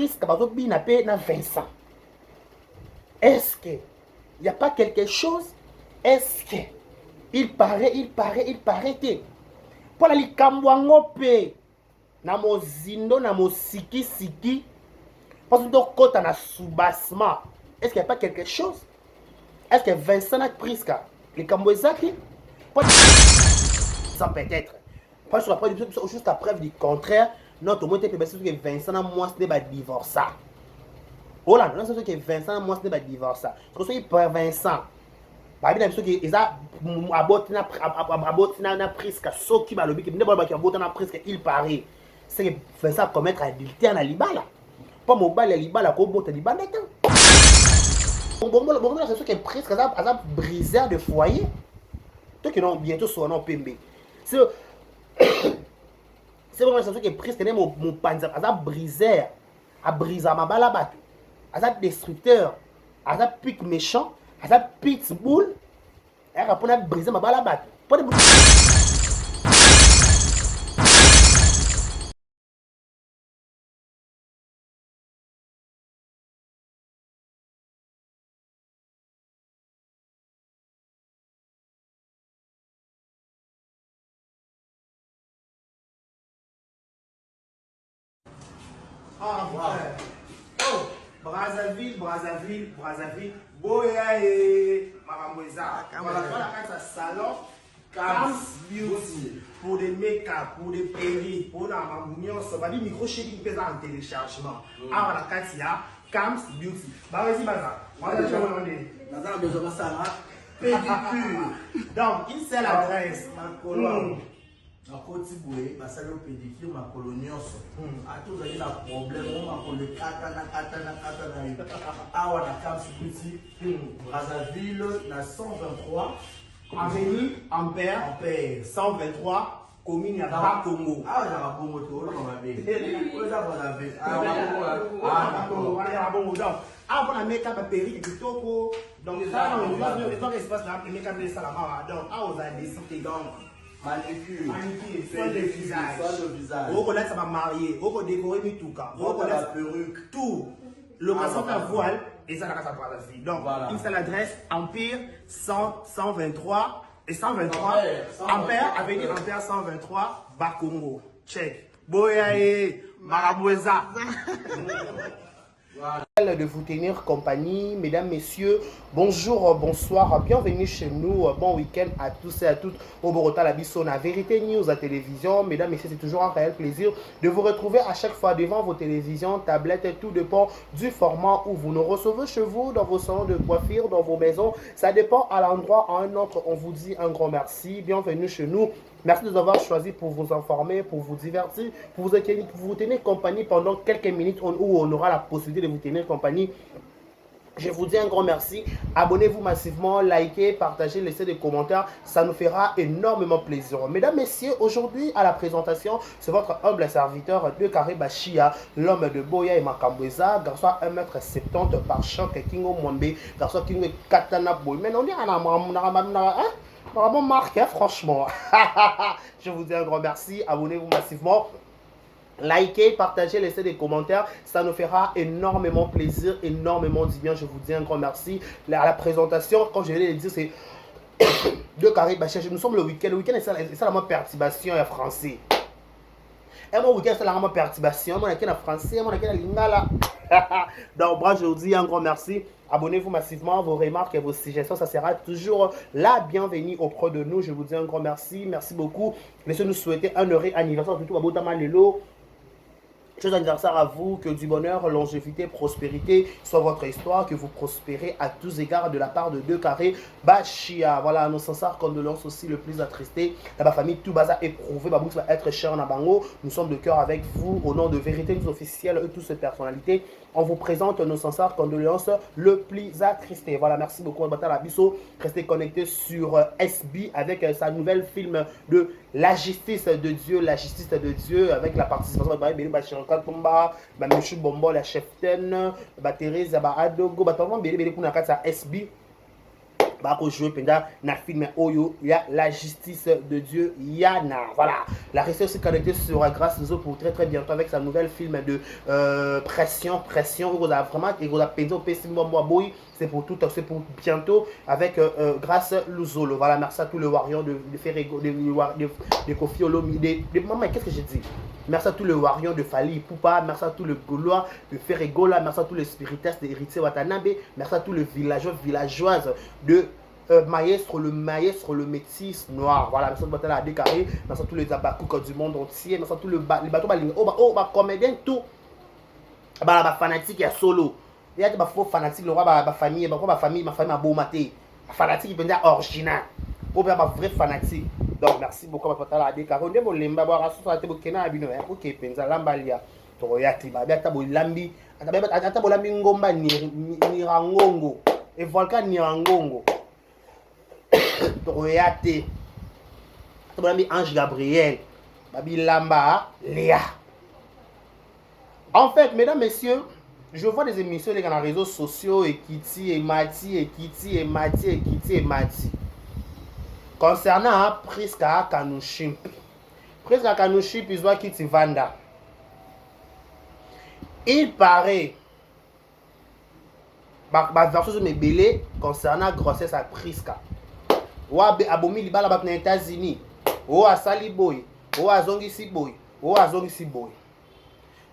Prisca bazobina pe na Vincent. Est-ce que il n'y a pas quelque chose? Est-ce que il paraît que pour la likambwango pe na mozindo na mosiki parce que kota na soubassement. Est-ce qu'il n'y a pas quelque chose? Est-ce que Vincent na Prisca likambo ezaki? Ça peut-être. Parce que jusqu'à preuve du contraire, notre moitié peut que Vincent na moi ce n'est divorcé. Oh là, non c'est que Vincent moi ce n'est divorcé. Parce que c'est Vincent. Bah bien sûr que ils aboti na Prisca soki balobi que ne ba ki aboti na Prisca il paraît. C'est que Vincent commettre adultère na libala. Pas mobile libala ko bota libala tant. Bon c'est sûr que Prisca a briseur de foyer. Toi qui non bientôt soit non PMB. C'est vraiment ça que Prisca n'est mon panza a briseur a briser ma balabatu. A destructeur, a pic méchant. As a pitbull, elle a pour briser ma balle à battre. Brazzaville. Boya et Maramboisa. Voilà, la salon. Cam's Beauty. Pour des make-up, pour des perruques, pour la mamouillon, ça va dire micro-shading qui pèse en téléchargement. Ah, la Katia, Cam's Beauty. Bah, vas-y, Baza. Dans besoin de ça, pédicure. Donc, il sait l'adresse. Na koti boye basali pédicure ma colonioso a tous les problème on ma ko le katana awa na Cam's Beauty Brazzaville na 123 avenue Ampère 123 commune ya Bakongo. Ah na Bakongo to on va bien oza Brazzaville ah bon la make-up à Péri kitoko donc ça on espace là le make-up de salama donc ah on a décidé donc manicure, soin de visage. On connaît ça va marier, on peut décorer Mituka, on connaît la perruque, tout. Location à voile et ça la casa par la vie. Donc, voilà. Une l'adresse Empire 123 et 123 Ampère avenue Ampère 123 Bakongo. Check. Boyae Maraboueza. De vous tenir compagnie, mesdames, messieurs, bonjour, bonsoir, bienvenue chez nous, bon week-end à tous et à toutes au Borota la Bissona, Vérité News à télévision, mesdames, messieurs, c'est toujours un réel plaisir de vous retrouver à chaque fois devant vos télévisions, tablettes, tout dépend du format où vous nous recevez chez vous, dans vos salons de coiffure, dans vos maisons, ça dépend à l'endroit, à un autre, on vous dit un grand merci, bienvenue chez nous. Merci de nous avoir choisi pour vous informer, pour vous divertir, pour vous tenir compagnie pendant quelques minutes où on aura la possibilité de vous tenir compagnie. Je vous dis un grand merci. Abonnez-vous massivement, likez, partagez, laissez des commentaires. Ça nous fera énormément plaisir. Mesdames, messieurs, aujourd'hui à la présentation, c'est votre humble serviteur de Carré Bachia, l'homme de Boya et Makambweza, garçon 1m70 par choc, Kingo Mwambe, garçon Kingo Katana Boy. Mais on dit vraiment marqué, franchement. Je vous dis un grand merci. Abonnez-vous massivement. Likez, partagez, laissez des commentaires. Ça nous fera énormément plaisir, énormément du bien. Je vous dis un grand merci. À la présentation, comme je l'ai dit, c'est de Carré Bachia. Nous sommes le week-end. Le week-end, c'est ça la perturbation en français. Et mon week-end, c'est la perturbation. Mon week-end en français, mon week-end en lingala. Donc, moi, je vous dis un grand merci. Abonnez-vous massivement, vos remarques et vos suggestions, ça sera toujours la bienvenue auprès de nous. Je vous dis un grand merci. Merci beaucoup. Laissez-nous souhaiter un heureux anniversaire. Tout à Botama Lelo. Joyeux anniversaire à vous, que du bonheur, longévité, prospérité soit votre histoire, que vous prospérez à tous égards de la part de 2 Carré Bachia. Voilà, nos sincères condoléances aussi le plus attristé. La famille tout bas a éprouvé, Babou va être cher en Abango. Nous sommes de cœur avec vous au nom de Vérité News officielle et toutes ces personnalités. On vous présente nos sincères condoléances le plus attristé. Voilà, merci beaucoup à Bisso. Restez connectés sur SB avec sa nouvelle film de La justice de Dieu, avec la participation de Béni Bachiraka Tomba, Michou Bombo, la cheftaine, Thérèse Adogo, Béni Béni Kunakata SB. Bako jouer pendant na film Oyo, il y a la justice de Dieu, Yana. Voilà. La recherche connectée sera grâce aux autres pour très très bientôt avec sa nouvelle film de pression. Vous a vraiment et vous a pensé au boy. C'est pour tout, c'est pour bientôt avec grâce Luzolo. Voilà, merci à tous les warriors de Ferrego, de Kofi Olomide, de maman, qu'est-ce que j'ai dit? Merci à tous les warriors de Fali Poupa, merci à tous les Gaulois de Ferregola, merci à tous les spiritistes d'Héritier Watanabe, merci à tous les villageois, villageoises de maestro, le métis noir. Voilà, merci à tous les décarrés, merci à tous les abakouk du monde entier, merci à tous les bateaux, comédiens, tout. Bah, fanatique, il y a solo. Il y a des fanatiques, le roi, ma famille, ma beau maté. Fanatique, il peut dire original. Ou bien, vrai fanatique. Donc, merci beaucoup pour la déclaration. On est bon, lemba, boire à souffler, on est bon, ok, penza, lambalia, toroyati, babia, tabo lambi, atabo lambi ngomba, nirangongo, et volcan nirangongo, toroyati, tabo lambi Ange Gabriel, babi lamba, Léa. En fait, mesdames, messieurs, je vois des émissions dans les réseaux sociaux, et Kitty, et Mati, et Kitty, et Mati, et Kitty, et Mati. Concernant Priska Kanushimp. Priska Kanushimp, ils ont quitté Vanda. Il paraît, version de mes bélés concernant grossesse à Priska. Ou à Abomi Libala aux États-Unis. Ou à Saliboy. Ou à Zongisi Boy. Ou à Zongisi Boy.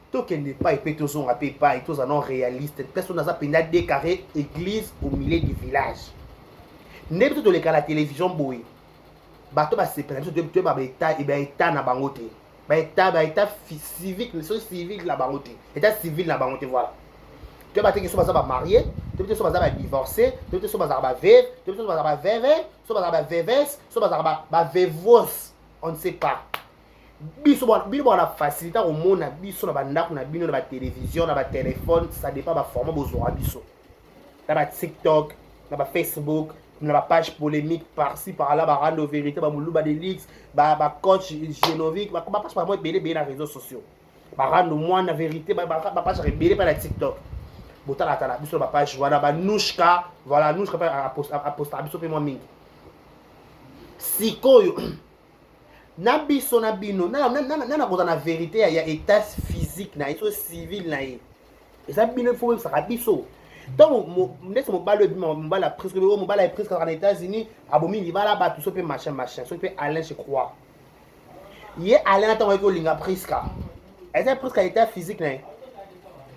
Tout qui n'est pas épais, tous on appelle pas, et tous non réaliste. Personne n'a pas décarré église au milieu du village. N'est pas tout le cas la télévision boy. Bato ba séparation de tu ba état et ba état na bangote. Ba état civique, le civique la bangote. État civil la bangote voilà. Tu ba te que so ba marié, tu te so ba divorcé, tu te so ba veuve, tu te so ba veuve, so ba veuves, so ba veuvos, on ne sait pas. Biso la facilité au monde na biso na bandako na bino na ba télévision, na ba téléphone, ça dépend ba format bozora biso. Na ba TikTok, na ba Facebook, na ba page polémique par-ci par-là, ba rando vérité, ba moulou ba delix, ba coach Genovic, ba page par moi belé na réseaux sociaux. Ba rando moi na vérité, ba page rebelé par la TikTok. Botala tala biso ba page voilà ba Nushka, voilà Nushka pa aposta biso pe moi mingi. Sikoyo na biso na bino na koza na vérité ya état physique na iso civil na ye. Et ça bino faut ça biso. Donc ndese mobalo bima mobala presque mobala est presque en États-Unis abomi libala ba tout so pe machin so pe Alain je crois. Yé Alain attend ko linga presque. Est-ce presque état physique na ye?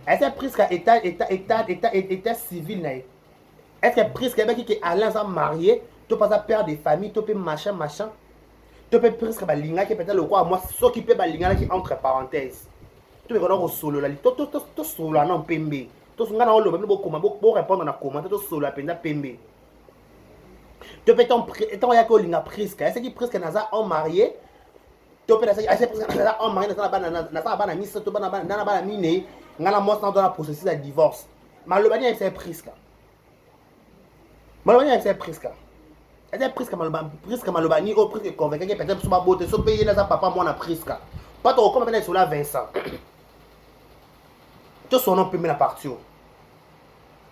Est-ce presque état civil na ye? Est-ce presque ba ki Alain ça marié, to pas père de famille, to pe machin. Tu peux presque balinga qui peut-être le quoi moi ce qui peut balinga qui entre parenthèses. Tu peux connaître solo là to solo là non pembe. To sunga na olo même beaucoup répondre na commentaire to solo là penda pembe. Tu peux ton ya ko linga presque. Est-ce qui presque naza en marié? Tu peux naza presque naza en marié na bana mise to bana mine ngana mo dans la processus de divorce. Malobani c'est presque. Malobani c'est presque. Est-ce presque malobani ou presque convaincu que peut-être sur ma beauté so payer na papa moi na presque pas trop comme maintenant sur la Vincent tout son nom peut me la partir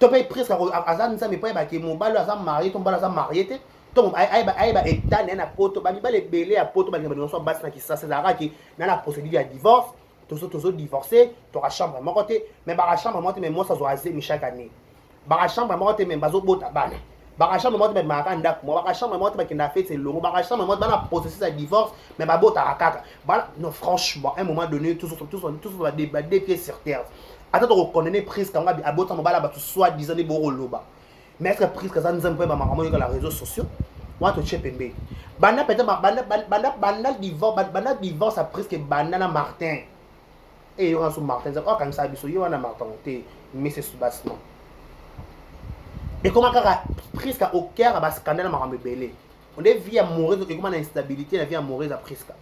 tu payes presque azan ça me pas ba que mon balo azan marié ton balo azan marié te ton ay ba état na poto ba le belé à poto ba no so bas na ki ça c'est ara qui na la procédure de divorce tous divorcé tu auras chambre mon côté mais ba chambre moi mais moi ça doit azer chaque année ba chambre moi te même bazo bota bana Baracham moi te makanda moi baracham moi te bakina fait c'est longo baracham moi dans la processus de divorce mais babota akaka non franchement à un moment donné tous va des pieds sur terre attends on reconnaît presque quand abota mobala ba tout soit disant des boroloba mais est-ce que presque ça nous aime pas maman sur les réseaux sociaux moi to chepembe banda peut-être banda divorce à presque banda Martin et on sur Martin ça quand ça biso yo na Martin te mais c'est sous-bassement. Et comment presque au cœur à scandale à Maramé Belé. On est vie amoureuse et comment l'instabilité la vie amoureuse à presque.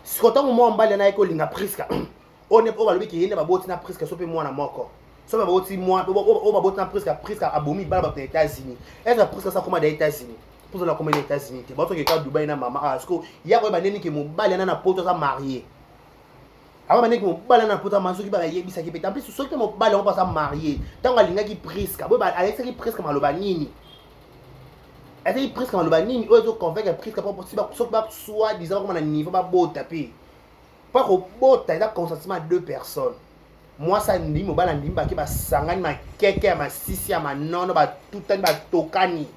Si quand on moment balle na école na presque. On est pas lui qui est na boti na presque so pe moi na moko. So ba boti moi o ba boti na presque abomi balle aux États-Unis. Est-ce que presque ça comme des États-Unis? Pour la comme les États-Unis. Ba to que ka Dubaï na maman parce que ya ko ba neni ki mo balle na poto ça marié. Avant maintenant que mon balle na poto manzo ki ba yebisa ki peut en plus ceux qui mon balle on pas ça marié tant alinga ki presque bo ba avec qui presque maloba nini est-ce que presque on le banni ou est-ce convaincre presque pas possible sauf pas soit disant comme un niveau pas beau taper pas au beau taper consentement à deux personnes. Moi ça ni mo bala ndimba ki ba sangani ma keke ma sisi ya manono ba tutani ba tokani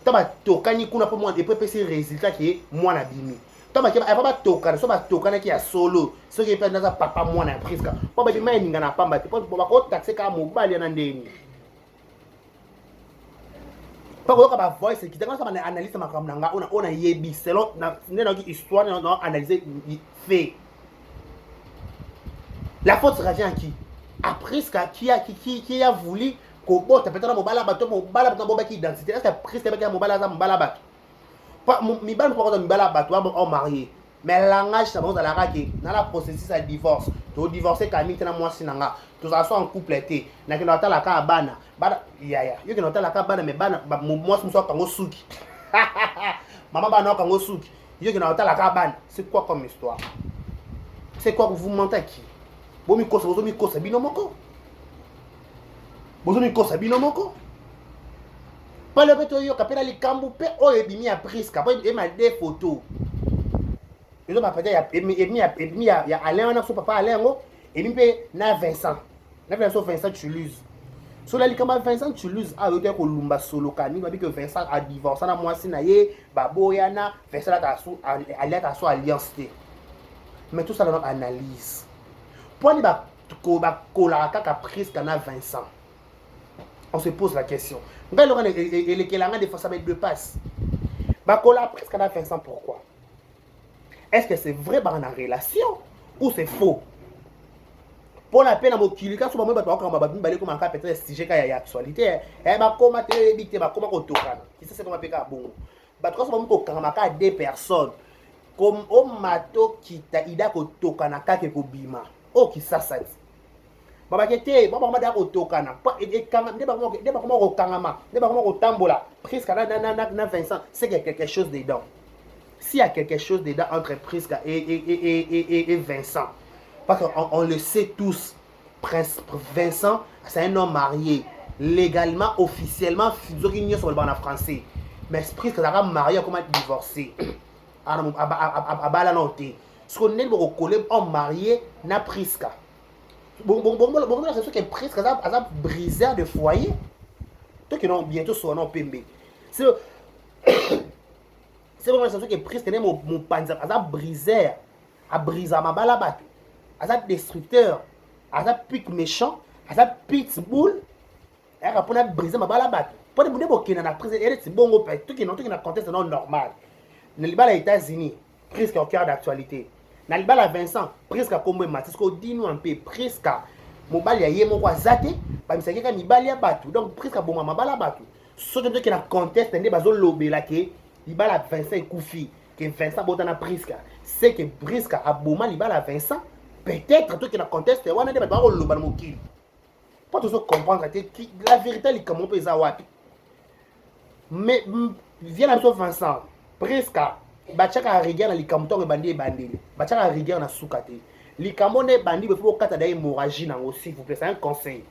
to ba tokani kuna po moi et puis c'est résultat qui est moi na bimi to ba ki ba tokana so ba tokana ki ya solo so ki pe na papa moi na presque po ba bima ninga na pamba te po ba ko taxer ka mo bali na ndeni pas ko ba voice qui tanga ça ba analyse ma kam nanga ona yebi selon na na ki histoire na analyser fait. La faute revient à qui? À Prisca qui a voulu qu'on botte peut-être mobala bateau mobala bateau qui identité. Est-ce que Prisca peut mobala za mobala bateau? Pas mi ban pour mobala bateau on marié. Mais langage ça bon dans la raki dans la processus à divorce. Tu divorcer Camille tena moi sinanga. Tu ça soit en couple été. Na ki nota la ka bana. Bana ya. Yo ki nota la ka bana mais bana moi so kango suki. Maman bana kango suki. Yo ki nota la ka bana. C'est quoi comme histoire? C'est quoi que vous mentez qui? Bomi kosa bino moko. Bozomi kosa bino moko. Pas le beto yo kapela likambu pe o ebimi a Prisca. Pas e ma des photos. Ils m'a fait ya Alain on a son papa Alain ngo et pe na Vincent. Na Vincent Toulouse. So la likamba Vincent Toulouse a yote ko lumba solo kani ba bi que Vincent a divorcé na moi na ye baboyana Vincent a so alliance. Mais tout ça dans notre analyse. Pour les kaka Prisca na Vincent. On se pose la question. Et les Kelanga des fois ça met deux passes. Bakola Prisca na Vincent pourquoi? Est-ce que c'est vrai dans la relation ou c'est faux? Pour la peine à mon kilika, souvent moi quand m'a balé comme un cas peut-être sujet qu'il y a actualité. Eh ba comment te bité ba comment ko tokana. Qui c'est comment peka bon. Ba trop souvent ko quand m'a deux personnes. Comme o mato kita ida ko tokana ka ke ko bima. Oh qui ça baba kete baba mada ko tokana pa e kanga ndeba comment ko kangama ndeba comment ko tambola Prisca na Vincent c'est quelque chose dedans. S'il y a quelque chose dedans entre Prisca et Vincent parce qu'on le sait tous Vincent c'est un homme marié légalement officiellement fizokini sur le banc en français mais Prisca sera marié comment divorcé à bala noté ce qu'on est pour coller homme marié na Prisca bon c'est sûr que Prisca a brisé de foyer toi qui non bientôt son nom pembe c'est vraiment c'est sûr que Prisca mon panza a brisé a brisé ma balabat a destructeur a pic méchant a pitbull et a pour briser ma balabat pour de bon qui na prise et c'est bon tout qui na contexte non normal na libala États-Unis Prisca au cœur d'actualité na libala Vincent Prisca comme Matis ko dino un peu Prisca mobali ya ye moko azate ba misaki ka mibali ya batu donc Prisca bon ma bala batu so que qui na contexte ndé bazo lobela ke libala Vincent ekufi que Vincent botana Prisca c'est que Prisca a boma libala Vincent peut-être tout qui na contexte wana ndé ba lobala mokili pas tout comprendre que la vérité li comment peut ça wapi mais vient la Vincent Prisca bachaka rigueur na likamto bandi bandeli bachaka rigueur na sukate likambo ne bandi be faut kata da hémorragie na aussi vous plaît c'est un conseil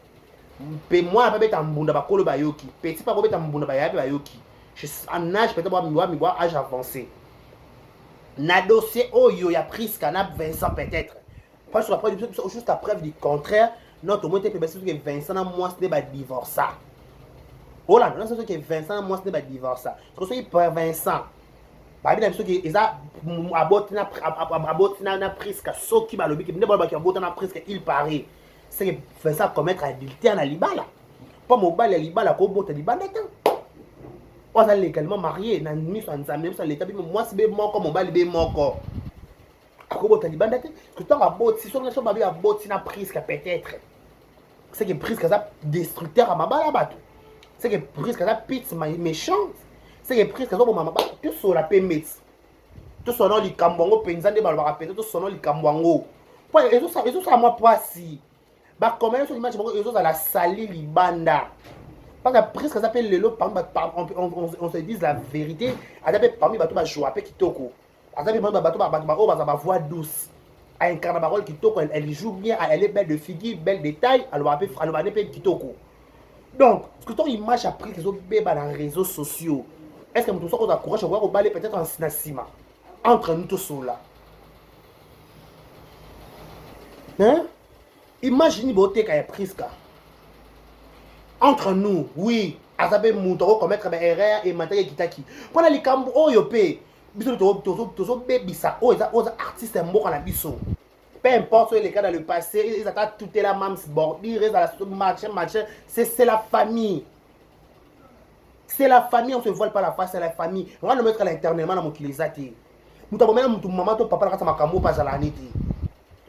pe moi pas beta mbunda bakolo bayoki petit pas beta mbunda bayabe bayoki je en âge peut-être moi âge avancé na dossier oyo ya Prisca na Vincent peut-être pas sur après juste à preuve du contraire notre moins peut baisser que Vincent na moi c'est ba divorce oh là non c'est que Vincent moi c'est ba divorce parce que c'est Vincent babi na biso ki eza abotina Prisca soki balobi ki ndebo baki abotina Prisca il paraît c'est que Vincent commettre adultère na libala pas mobile libala ko bota libanda tan on est légalement marié na miso nzambe ça l'état bi moi c'est moko mobile be moko ko bota libanda tan que tant aboti si on so babi abotina Prisca peut-être c'est que Prisca ça destructeur à mabala bato c'est que Prisca ça pite méchant c'est que Prisca zo mama ba tout sur la permet tout son nom likambongo penza nde balobaka penza tout son nom likambongo po ezo ça moi pasi ba comment sur l'image bongo ezo la sali libanda parce que Prisca ça s'appelle lelo on se dit la vérité adape parmi bato ba joie pe kitoko adape parmi bato ba voix douce a incarne parole kitoko elle joue bien elle est belle de figure belle de taille alors ba pe kitoko donc ce que ton image a pris que zo beba dans les réseaux sociaux Est-ce que nous sommes courage de voir au balai peut-être en sinasima entre nous tous là? Hein? Imaginez beauté qu'il y a presque. Entre nous, oui, Azabe Moutoro commettre des erreurs et maintenant Kitaki. Pendant les camps, oh yopé, biso tozo bébisa, oh ils artistes morts à la biso. Peu importe les cas dans le passé, ils attaquent toute la même bordure, ils ont machin, c'est la famille. C'est la famille, on ne se voile pas la face, c'est la famille. On va le mettre à l'éternellement dans mon kilisati. Nous t'avons même ton maman, ton papa, la ma camo, pas à la nuit.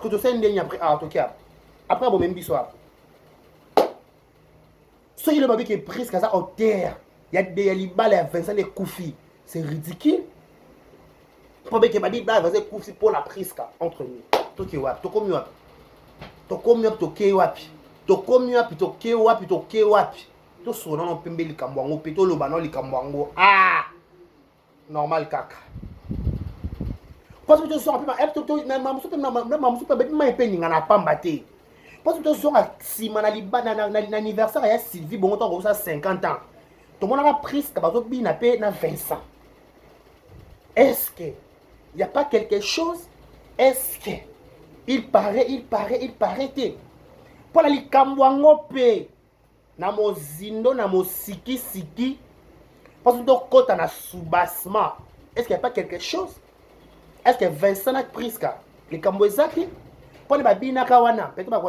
Que tu sais, une après, ah, ok. Après, bon, même bissoir. Ce qui est le babi qui est pris, c'est ça, en terre. Il y a des balles à Vincent, les koufis. C'est ridicule. Pour que babi, là, Vincent, koufis pour la prise, entre nous. Toki wapi, toko mi wapi. Toko mi wapi, toke wapi. Toko mi wapi, toke wapi, toke wapi. To sono no pembe likambo ngo pe to loba no likambo ngo ah normal kaka parce que to so pe ma to na mamuso pe na mamuso pe ma pe ninga na pamba te parce que to so a sima na libana na anniversaire ya Sylvie bongo to ça 50 ans to mona ka prise ka bazo bina pe na 20 ans. Est-ce que il y a pas quelque chose? Est-ce que il paraît te pour la likambo ngo pe na mozindo na mosiki siki parce que donc quand on a soubassement est-ce qu'il n'y a pas quelque chose? Est-ce que Vincent a pris ça les kamboezaki pour les babina kawana peut-être ba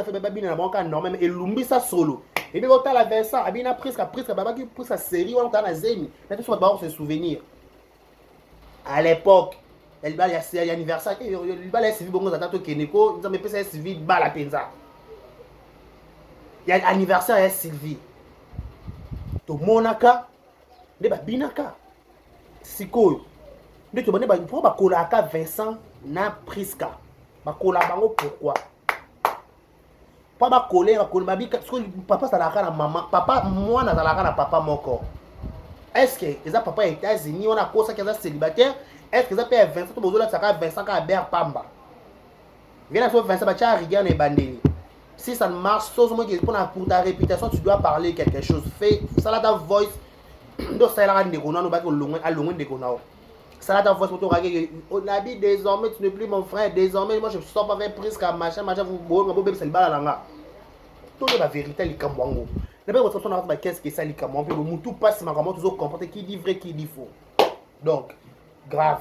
fait babina na banka non même elumbi ça solo et puis quand la Vincent abina pris ça babaki pour sa série on na zemi mais tout ça ba se souvenir à l'époque elle ba ya anniversaire il ba la civil bongo za tato keneko nzambe pesa civil ba la penza. Il y a l'anniversaire de Sylvie. To monaka, de binaka. Sikoyo. De to bone ba pour ba kolaka Vincent na Priska. Ba kola bango pourquoi? Pas ba coller ba bika parce que papa ça la na maman, papa moi na la na papa moko. Est-ce que les papa aux États-Unis on a cause qu'ils sont célibataires? Est-ce que ça peut Vincent to bozola ça Vincent ka ber pamba? Viens sur Vincent ba cha rigueur na bandeli. Si ça ne marche, pour ta réputation, tu dois parler quelque chose. Fais ça là ta voice. Donc ça là on va ça là ta voice pour te regarder. On a dit désormais tu n'es plus mon frère. Désormais moi je sors pas avec prise comme machin vous bon c'est le bal là là. Tout la vérité les kamwango. D'abord votre son qu'est-ce que ça les kamwango. Le mutu passe ma comment toujours comporter qui dit vrai qui dit faux. Donc grave.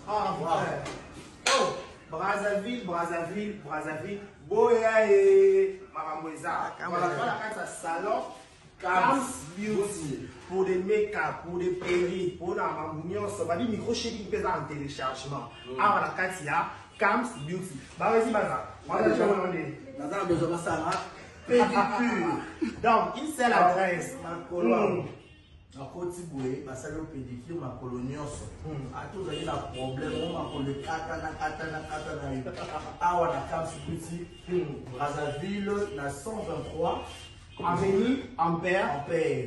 Ah, ouais. Oh, Brazzaville. Boya et Maramoueza. Voilà, la salon. Cam's Beauty. Pour des make-up, pour des perruques, pour la mamouillon, ça va dire micro-shading pèse en téléchargement. Ah, voilà, Katia. Cam's Beauty. Bah, vas-y, Baza. Baza, a besoin de ça, pédicure. Donc, une seule adresse. Na koti boye basali o pédicure ma colonioso ato zali na problème on ma le kata na yo awa na Cam's Beauty Brazzaville na 123 avenue Ampère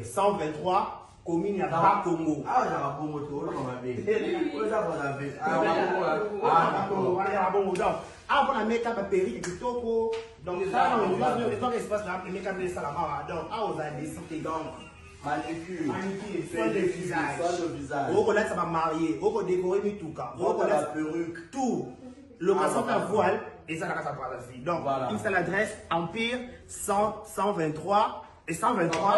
123 commune ya Bakongo na Bongo to na mabe o za Brazzaville Bongo donc on a make up perruque kitoko donc ça on espace là make up de salama donc on a décidé donc manicure, soin de visage. On connaît ça va marier, on connaît décorer mituka, on connaît la perruque, tout. Location ta voile et ça la casa pour la vie. Donc, une seule adresse Empire 123 et 123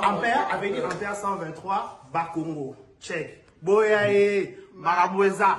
Ampère avenue Ampère 123 Bakongo. Check. Boya et Maraboueza.